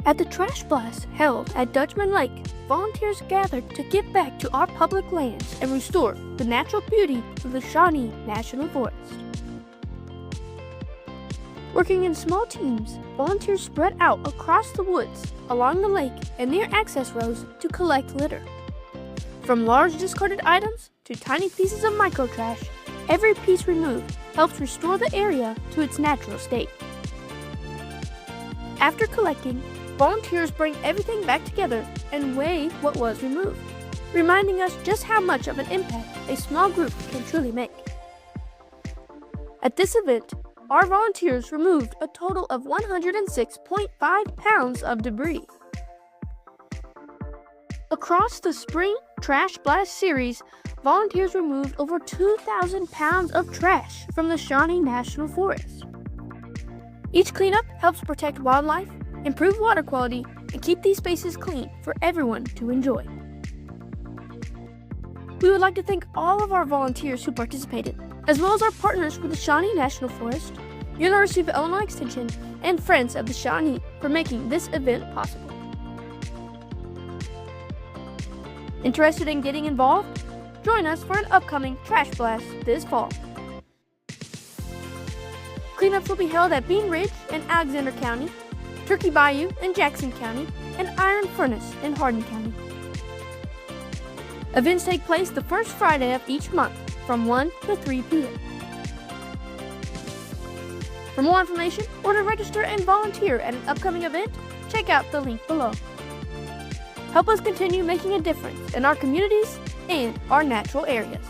At the trash blast held at Dutchman Lake, volunteers gathered to give back to our public lands and restore the natural beauty of the Shawnee National Forest. Working in small teams, volunteers spread out across the woods, along the lake, and near access roads to collect litter. From large discarded items to tiny pieces of microtrash, every piece removed helps restore the area to its natural state. After collecting, volunteers bring everything back together and weigh what was removed, reminding us just how much of an impact a small group can truly make. At this event, our volunteers removed a total of 106.5 pounds of debris. Across the Spring Trash Blast series, volunteers removed over 2,000 pounds of trash from the Shawnee National Forest. Each cleanup helps protect wildlife, improve water quality, and keep these spaces clean for everyone to enjoy. We would like to thank all of our volunteers who participated, as well as our partners with the Shawnee National Forest, University of Illinois Extension, and Friends of the Shawnee for making this event possible. Interested in getting involved? Join us for an upcoming Trash Blast this fall. Cleanups will be held at Bean Ridge in Alexander County, Turkey Bayou in Jackson County, and Iron Furnace in Hardin County. Events take place the first Friday of each month from 1 to 3 p.m. For more information or to register and volunteer at an upcoming event, check out the link below. Help us continue making a difference in our communities and our natural areas.